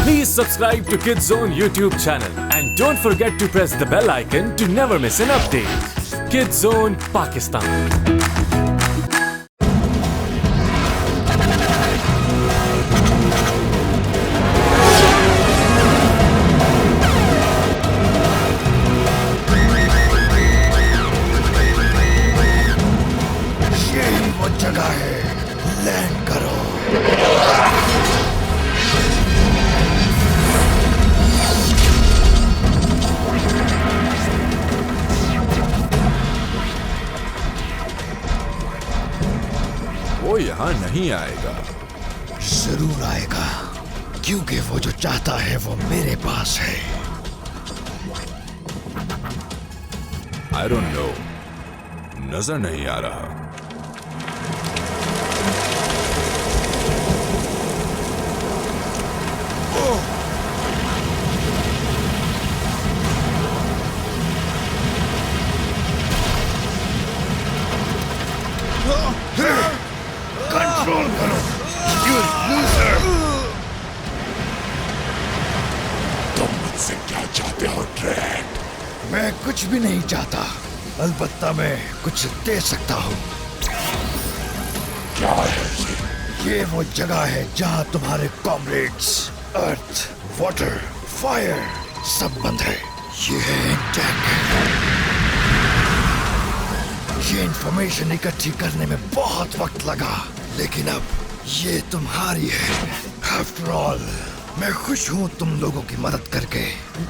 Please subscribe to Kids Zone YouTube channel and don't forget to press the bell icon to never miss an update. Kids Zone Pakistan. जगह है, land करो। वो यहाँ नहीं आएगा। जरूर आएगा, क्योंकि वो जो चाहता है वो मेरे पास है। I don't know, नजर नहीं आ रहा। कंट्रोल करो, you loser! तुम मुझसे क्या चाहते हो, ड्रैड? मैं कुछ भी नहीं चाहता, अलबत्ता मैं कुछ दे सकता हूँ। क्या है ये वो जगह है जहाँ तुम्हारे कॉमरेड्स अर्थ, वाटर, फायर सब बंद है। ये है इंटैक्ट। ये इंफॉर्मेशन इकट्ठी करने में बहुत वक्त लगा, लेकिन अब ये तुम्हारी है। आफ्टर ऑल, मैं खुश हूँ तुम लोगों की मदद करके,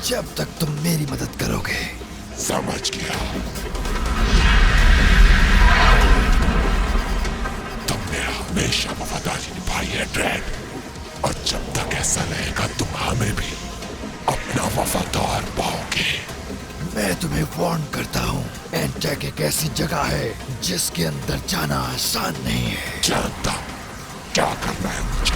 जब तक तुम मेरी मदद करोगे। समझ गया। तुमने हमेशा वफादारी निभाई है, ड्रैड, और जब तक ऐसा रहेगा तुम हमें भी अपना वफादार पाओगे। मैं तुम्हें वार्न करता हूँ, एंटैक एक ऐसी जगह है जिसके अंदर जाना आसान नहीं है। जानता क्या करना है मुझे।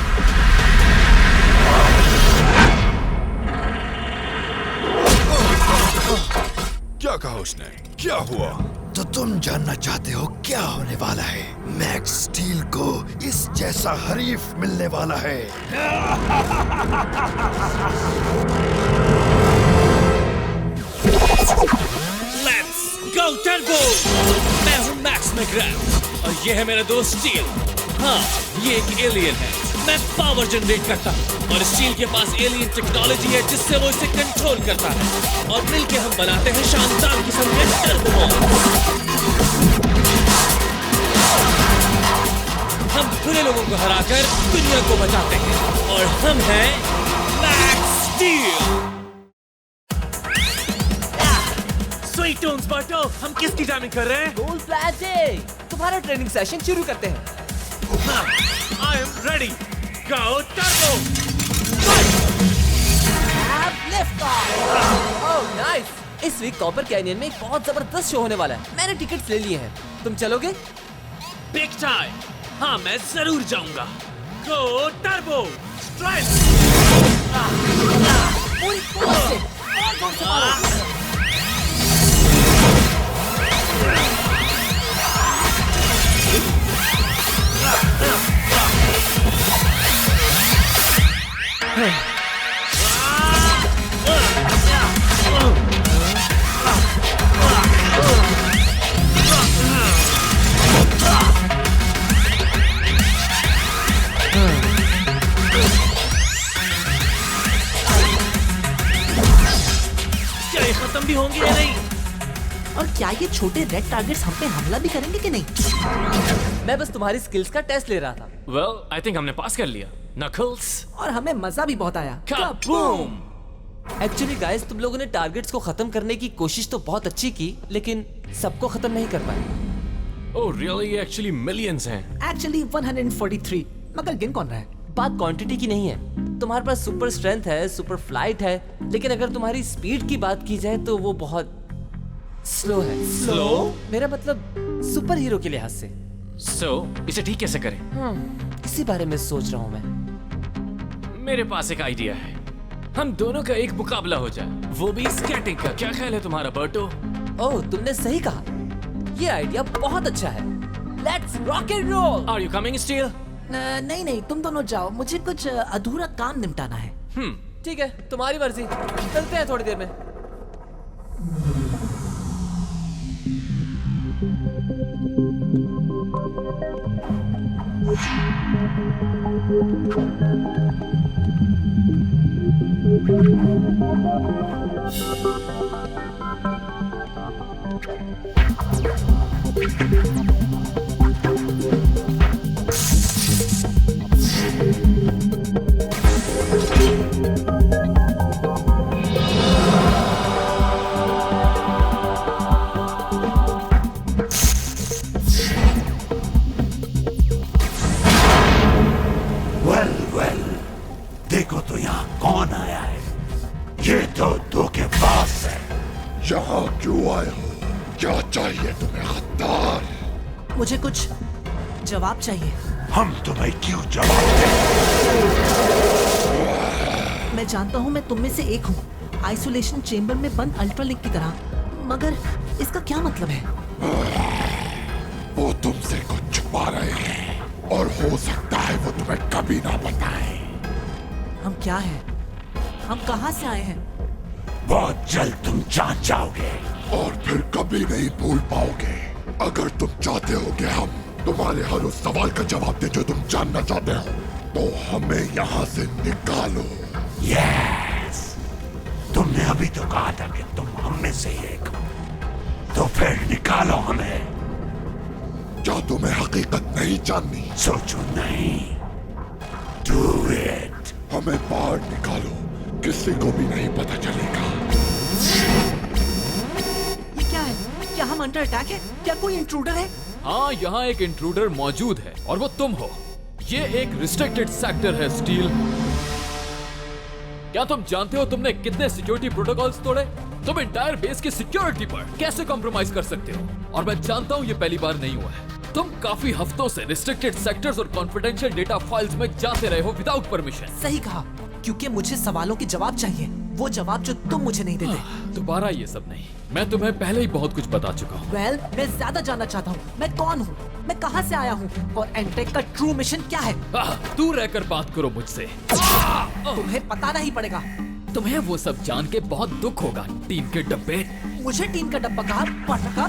क्या कहा उसने? क्या हुआ? तो तुम जानना चाहते हो क्या होने वाला है? मैक्स स्टील को इस जैसा हरीफ मिलने वाला है। Let's go Turbo! मैं हूँ मैक्स मैकग्राथ और ये है मेरा दोस्त स्टील। हाँ, ये एक एलियन है। मैं पावर जनरेट करता हूँ और स्टील के पास एलियन टेक्नोलॉजी है जिससे वो इसे कंट्रोल करता है, और मिलके हम बनाते हैं शानदार किस्म के टर्बो बॉम्ब। हम बुरे लोगों को हराकर दुनिया को बचाते हैं, और हम हैं मैक्स स्टील। स्वीट टोन्स बाटो, हम किसकी टाइमिंग कर रहे हैं? गोल प्लान से तुम्हारा ट्रेनिंग सेशन शुरू करते हैं। I am ready. Go Turbo! Lift off. Oh nice. इस वीक कॉपर कैनियन में एक बहुत जबरदस्त शो होने वाला है। मैंने टिकट्स ले लिए हैं, तुम चलोगे? Big time. हाँ, मैं जरूर जाऊंगा। Go Turbo! Strike! पूरी फोर्स से, और जोर से मारो। क्या ये खत्म भी होंगे या नहीं? और क्या ये छोटे रेड टारगेट्स हम पे हमला भी करेंगे कि नहीं? मैं बस तुम्हारी स्किल्स का टेस्ट ले रहा था। Well, I think हमने पास कर लिया। Knuckles! और हमें मजा भी बहुत आया। Kaboom! एक्चुअली गाइस, तुम लोगों ने टारगेट्स को खत्म करने की कोशिश तो बहुत अच्छी की, लेकिन सबको खत्म नहीं कर पाए। Oh really? Actually millions हैं। एक्चुअली 143, मगर गिन कौन रहा है? बात क्वांटिटी की नहीं है। तुम्हारे पास सुपर स्ट्रेंथ है, सुपर फ्लाइट है, लेकिन अगर तुम्हारी स्पीड की बात की जाए तो वो बहुत स्लो है। स्लो? मेरा मतलब सुपर हीरो के लिहाज से। So, इसे ठीक कैसे करें? इसी बारे में सोच रहा हूँ मैं। मेरे पास एक आइडिया है। हम दोनों का एक मुकाबला हो जाए, वो भी स्केटिंग का। क्या ख्याल है तुम्हारा बर्टो? ओह, तुमने सही कहा, ये आइडिया बहुत अच्छा है। Let's rock and roll. Are you coming, Steel? नहीं नहीं, तुम दोनों जाओ, मुझे कुछ अधूरा काम निपटाना है। ठीक है, तुम्हारी मर्जी, चलते हैं थोड़ी देर में। वेल, देखो तो यहाँ कौन आया है। ये तो धोखेबाज है। यहाँ क्यों आए हो? क्या चाहिए तुम्हें गद्दार? मुझे कुछ जवाब चाहिए। हम तुम्हें क्यों जवाब दें? मैं जानता हूँ मैं तुम में से एक हूँ, आइसोलेशन चेंबर में बंद अल्ट्रालिंक की तरह, मगर इसका क्या मतलब है? वो तुमसे कुछ छुपा रहे हैं और हो सकता है वो तुम्हें कभी ना बताएं। हम क्या हैं? हम कहाँ से आए हैं? बहुत जल्द तुम जान जाओगे और फिर कभी नहीं भूल पाओगे। अगर तुम चाहते हो कि हम तुम्हारे हर उस सवाल का जवाब दे जो तुम जानना चाहते हो, तो हमें यहाँ से निकालो। यस, तुमने अभी तो कहा था कि तुम हम में से एक हो, तो फिर निकालो हमें। क्या तुम्हें हकीकत नहीं जाननी? सोचो नहीं, डू इट। हमें बाहर निकालो, किसी को भी नहीं पता चलेगा। ये क्या है? क्या हम अंडर अटैक है? क्या कोई इंट्रूडर है? हाँ, यहाँ एक इंट्रूडर मौजूद है और वो तुम हो। ये एक रिस्ट्रिक्टेड सेक्टर है, स्टील। क्या तुम जानते हो तुमने कितने सिक्योरिटी प्रोटोकॉल्स तोड़े? तुम इंटायर बेस की सिक्योरिटी पर कैसे कॉम्प्रोमाइज कर सकते हो? और मैं जानता हूँ ये पहली बार नहीं हुआ है। तुम काफी हफ्तों से रिस्ट्रिक्टेड सेक्टर्स और कॉन्फिडेंशियल डेटा फाइल्स में जाते रहे हो विदाउट परमिशन। सही कहा, क्योंकि मुझे सवालों के जवाब चाहिए, वो जवाब जो तुम मुझे नहीं देते। दोबारा ये सब नहीं, मैं तुम्हें पहले ही बहुत कुछ बता चुका हूँ। वेल, मैं ज्यादा जानना चाहता हूँ। मैं कौन हूँ? मैं कहाँ से आया हूँ? और एंटेक का ट्रू मिशन क्या है? दूर रहकर बात करो मुझसे। तुम्हें पता नहीं पड़ेगा। तुम्हें वो सब जान के बहुत दुख होगा, टीम के डब्बे। मुझे टीम का डब्बा कहा? पटका?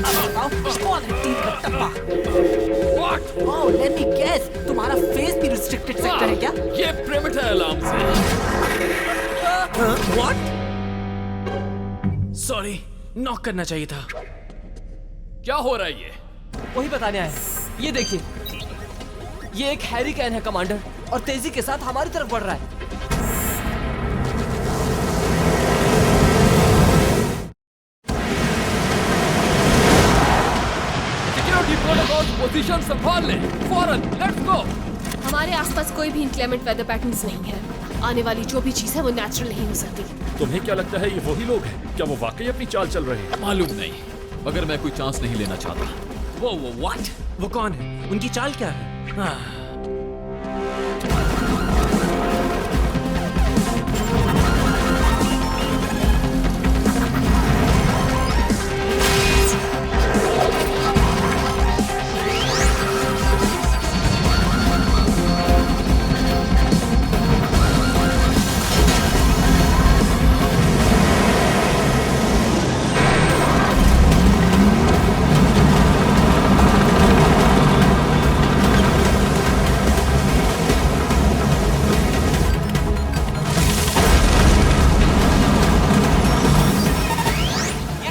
अब बताओ कौन है टीम का डब्बा? What? Oh, let me guess, तुम्हारा फेस भी रिस्ट्रिक्टेड सेक्टर है क्या? ये perimeter alarms है। What? सॉरी, नॉक करना चाहिए था। क्या हो रहा है ये? वही बताने आए। ये देखिए, ये एक हैरी कैन है कमांडर, और तेजी के साथ हमारी तरफ बढ़ रहा है। सिक्योरिटी प्रोटोकॉल पोजीशन संभाल ले, फौरन, लेट्स गो। हमारे आसपास कोई भी इनक्लेमेंट वेदर पैटर्न्स नहीं है। आने वाली जो भी चीज है वो नेचुरल नहीं हो सकती। तुम्हें क्या लगता है ये वही लोग हैं? क्या वो वाकई अपनी चाल चल रहे हैं? मालूम नहीं, मगर मैं कोई चांस नहीं लेना चाहता। वो व्हाट? वो कौन है? उनकी चाल क्या है?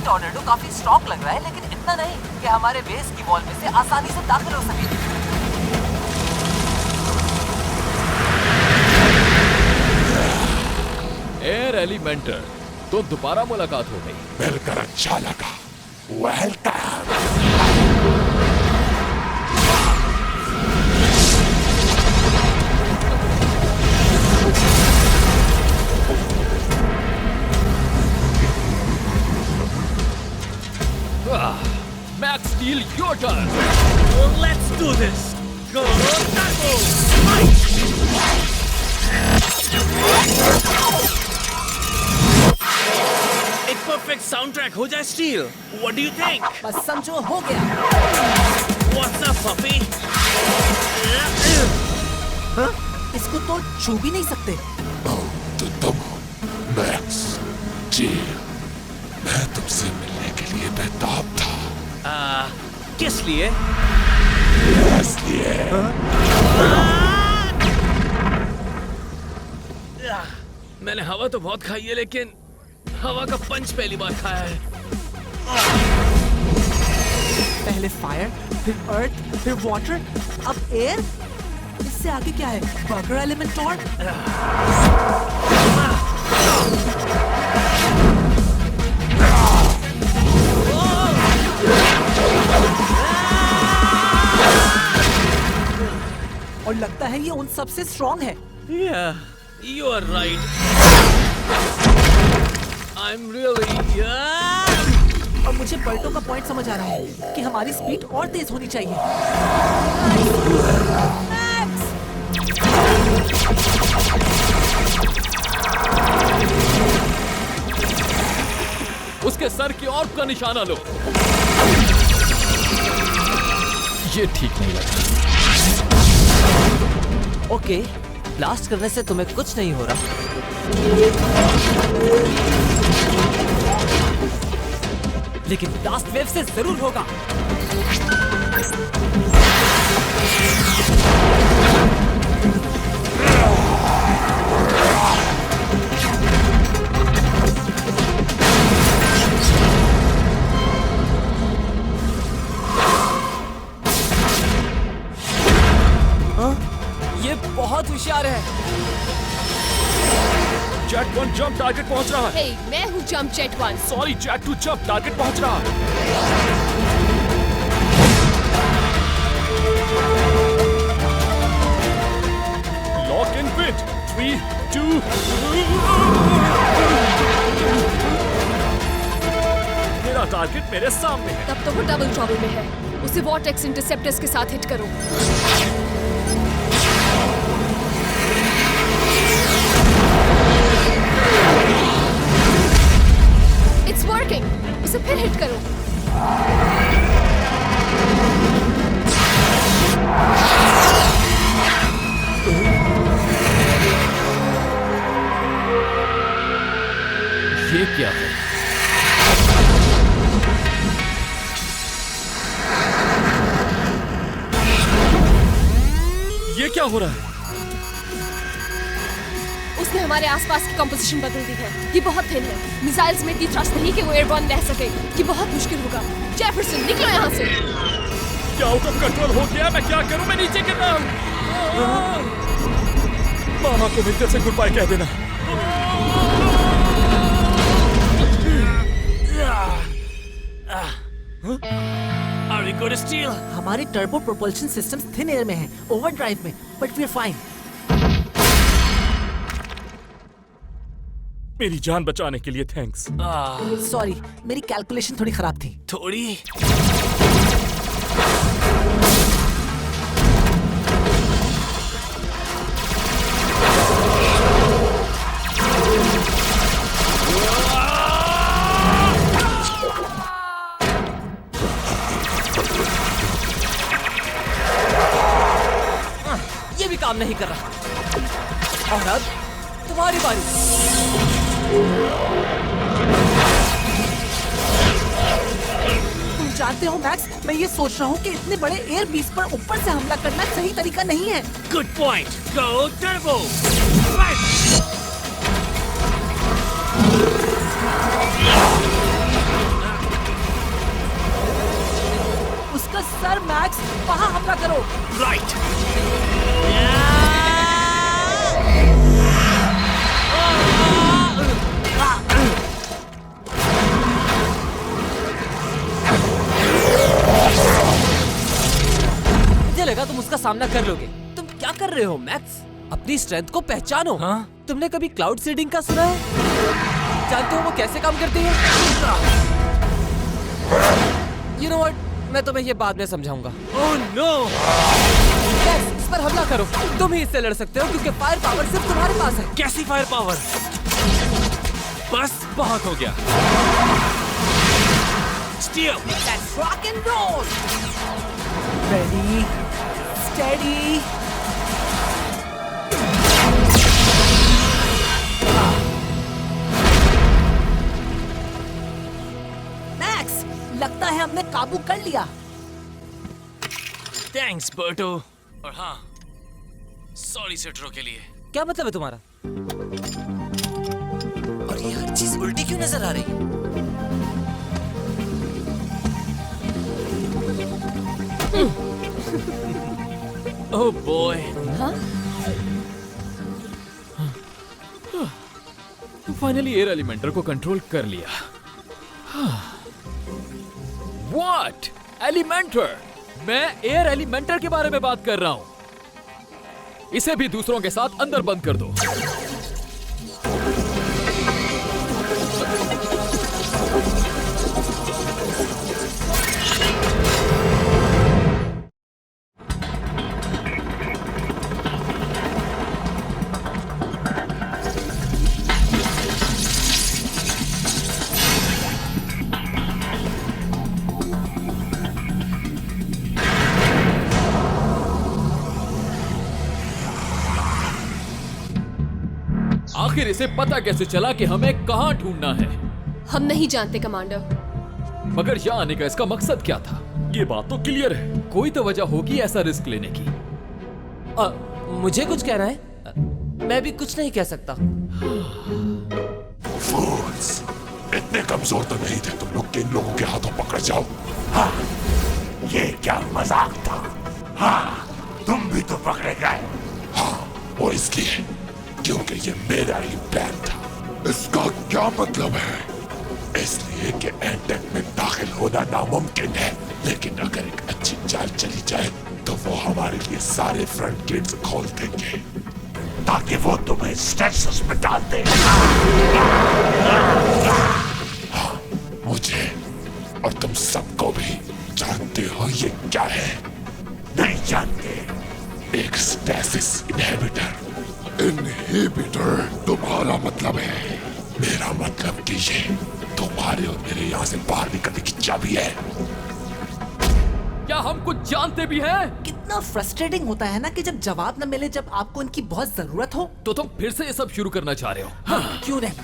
टॉर्नेडो काफी स्ट्रॉन्ग लग रहा है, लेकिन इतना नहीं कि हमारे बेस की वॉल में से आसानी से दाखिल हो सके। एयर एलिमेंटर, तो दोबारा मुलाकात हो गई। मिलकर अच्छा लगा। Welcome. Max Steel, your turn. Let's do this. Go Turbo! एक परफेक्ट साउंड ट्रैक हो जाए steel. What do you think? बस समझो, हो गया। What's up, puppy? हाँ? इसको तो छू भी नहीं सकते। तो तुम हो मैक्स स्टील। मैं तुमसे मिलने के लिए बेताब था। किस लिए? इसलिए मैंने हवा तो बहुत खाई है, लेकिन हवा का पंच पहली बार खाया है। पहले फायर, फिर अर्थ, फिर वाटर, अब एयर। इससे आगे क्या है? बर्गर एलिमेंट और लगता है ये उन सबसे स्ट्रॉन्ग है। Yeah, you are right. I'm really और मुझे बल्टो का पॉइंट समझ आ रहा है कि हमारी स्पीड और तेज होनी चाहिए। उसके सर की ऑर्ब का निशाना लो। ये ठीक नहीं लगा। ओके, ब्लास्ट करने से तुम्हें कुछ नहीं हो रहा, लेकिन ब्लास्ट वेव से जरूर होगा। ये बहुत होशियार है। जेट 1 जंप टारगेट पहुंच रहा है। हे, मैं हूँ jump jet 1। Sorry, jet 2 jump target पहुंच रहा है। लॉक इन विथ 3, 2 मेरा टारगेट मेरे सामने है। तब तो वो डबल ट्रबल में है। उसे वॉर्टेक्स इंटरसेप्टर्स के साथ हिट करो। It's working. उसे फिर हिट करो। ये क्या है? ये क्या हो रहा है? उसने हमारे आसपास की कंपोजिशन बदल दी है। ये बहुत थिन है। मिसाइल्स में इतनी थ्रस्ट नहीं कि वो एयरबॉर्न रह सके। ये बहुत मुश्किल होगा। जेफरसन, निकलो यहाँ से। क्या आउट ऑफ कंट्रोल हो गया? मैं क्या करूं? मैं नीचे गिर रहा हूं। मामा को मिलते से गुड बाय कह देना। Are we going to steal? हमारे turbo propulsion systems thin air में हैं, ओवरड्राइव में, बट वी आर फाइन। मेरी जान बचाने के लिए थैंक्स। सॉरी, मेरी कैलकुलेशन थोड़ी खराब थी। थोड़ी। ये भी काम नहीं कर रहा। और अब तुम्हारी बारी। तुम जानते हो मैक्स, मैं ये सोच रहा हूँ कि इतने बड़े एयर बीस्ट पर ऊपर से हमला करना सही तरीका नहीं है। Good point. Go turbo. उसका सर मैक्स, वहाँ हमला करो। Right. मुझे लगा तुम उसका सामना कर लोगे। तुम क्या कर रहे हो मैक्स? अपनी स्ट्रेंथ को पहचानो। हाँ? तुमने कभी क्लाउड सीडिंग का सुना है? जानते हो वो कैसे काम करती है? You know what? मैं तुम्हें ये बाद में समझाऊंगा। Oh no. यस, इस पर हमला करो। तुम ही इससे लड़ सकते हो क्योंकि फायर पावर सिर्फ तुम्हारे पास है। कैसी फायर पावर? बस बहुत हो गया। Steal. Let's rock and roll. Ready, steady. Max, लगता है हमने काबू कर लिया। थैंक्स बर्टो। और हाँ, सॉरी सेट्रो के लिए। क्या मतलब है तुम्हारा? और ये हर चीज उल्टी क्यों नजर आ रही है? Oh boy. हाँ? फाइनली एयर एलिमेंटर को कंट्रोल कर लिया। व्हाट? एलिमेंटर? मैं एयर एलिमेंटर के बारे में बात कर रहा हूं। इसे भी दूसरों के साथ अंदर बंद कर दो। आखिर इसे पता कैसे चला कि हमें कहां ढूंढना है? हम नहीं जानते कमांडर। मगर यहाँ आने का इसका मकसद क्या था? ये बात तो क्लियर है। कोई तो वजह होगी ऐसा रिस्क लेने की। मुझे कुछ कहना है? मैं भी कुछ नहीं कह सकता। फूल्स, इतने कमजोर तो नहीं थे तुम लोग कि इन लोगों के हाथों पकड़ जाओ। हाँ, ये क्या मजाक था? हाँ, तुम भी तो पकड़े गए। हाँ, वो इसलिए क्योंकि ये मेरा ही प्लान था। इसका क्या मतलब है? इसलिए कि एंटेक में दाखिल होना नामुमकिन है, लेकिन अगर एक अच्छी चाल चली जाए तो वो हमारे लिए सारे फ्रंट गेट्स खोल देंगे ताकि वो तुम्हें स्टेशंस में डाल दे। हाँ, मुझे और तुम सबको भी जानते हो ये क्या है? नहीं जानते? एक स्टेसिस इनहिबिटर। इनहिबिटर तुम्हारा मतलब है? मेरा मतलब कि ये तुम्हारे और मेरे यहाँ से बाहर निकलने की चाबी है। क्या हम कुछ जानते भी हैं? कितना फ्रस्ट्रेटिंग होता है ना कि जब जवाब न मिले जब आपको इनकी बहुत जरूरत हो। तो तुम फिर से ये सब शुरू करना चाह रहे हो? हाँ। क्यों नहीं?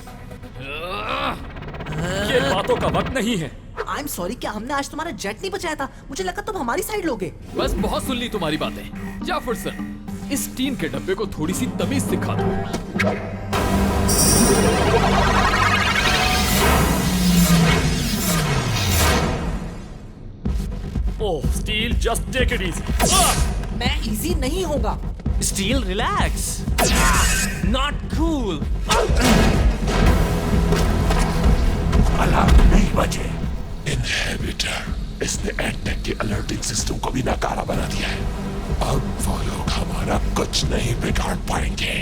ये बातों का वक्त नहीं है। आई एम सॉरी, क्या हमने आज तुम्हारा जेट नहीं बचाया था? मुझे लगा तुम हमारी साइड लोगे। बस बहुत सुन ली तुम्हारी बातें। जेफरसन, इस टीन के डब्बे को थोड़ी सी तमीज सिखा दो। Oh still, just take it easy. मैं इजी नहीं होगा। Still relax. Not cool. Alarm नहीं बजे। इनहिबिटर, इसने एंटेक के अलर्टिंग सिस्टम को भी नाकारा बना दिया है। अब वो लोग हमारा कुछ नहीं बिगाड़ पाएंगे।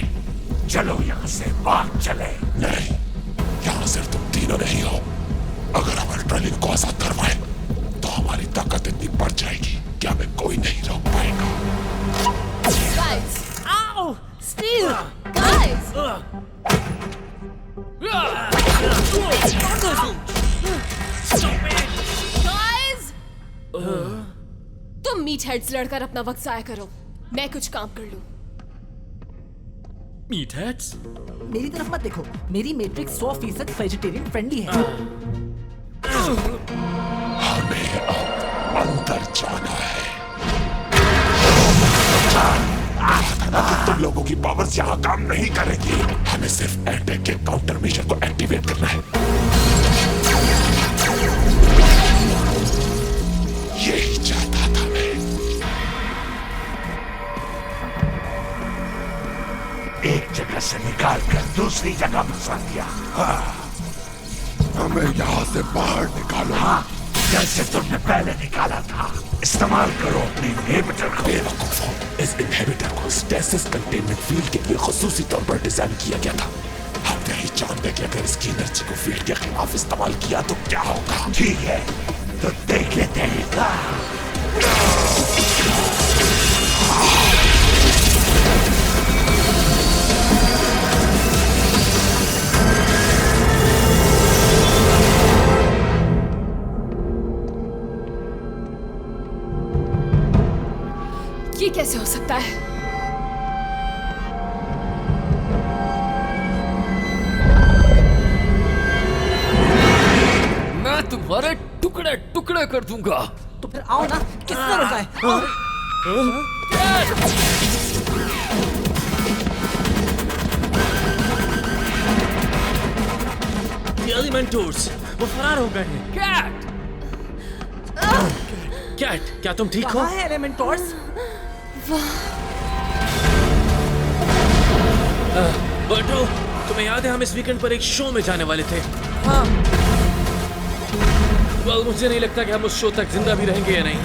चलो यहाँ से भाग चले। नहीं, यहाँ सिर्फ तुम तीनों नहीं हो। अगर हम अल्ट्रालिंक को आजाद करवाएं तो हमारी ताकत इतनी बढ़ जाएगी कि हमें कोई नहीं रोक पाएगा। Guys! Ow! Steel! Guys! Guys! तुम मीट हेड्स लड़कर अपना वक्त जाया करो। मैं कुछ काम कर लूं। Meatheads? मेरी तरफ मत देखो। मेरी मैट्रिक्स 100% वेजिटेरियन फ्रेंडली है। हमें अब अंदर जाना है। तुम लोगों की पावर्स यहाँ काम नहीं करेंगी। हमें सिर्फ एंटेक के काउंटर मिशन को एक्टिवेट करना है। यही चाहता था मैं। एक जगह से निकाल कर दूसरी जगह फंसा दिया। हाँ। हमें यहाँ से बाहर निकालो। हाँ, जैसे तुमने पहले निकाला था। इस्तेमाल करो अपने इनहिबिटर को। बेवकूफों, इस इनहिबिटर को स्टेसिस कंटेनमेंट फील्ड के लिए खुसूसी तौर पर डिजाइन किया गया था। हम नहीं जानते कि अगर इसकी एनर्जी को फील्ड के खिलाफ इस्तेमाल किया तो क्या होगा। ठीक है, तो देख लेते हैं। ये कैसे हो सकता है? मैं तुम्हारे टुकड़े टुकड़े कर दूंगा। तो फिर आओ ना, किसने रोका है? आओ। एलिमेंटर्स वो फरार हो गए हैं। कैट! कैट, क्या तुम ठीक हो? कहाँ है एलिमेंटर्स? बर्टो, तुम्हें याद है हम इस वीकेंड पर एक शो में जाने वाले थे? हाँ। वेल, मुझे नहीं लगता कि हम उस शो तक जिंदा भी रहेंगे या नहीं।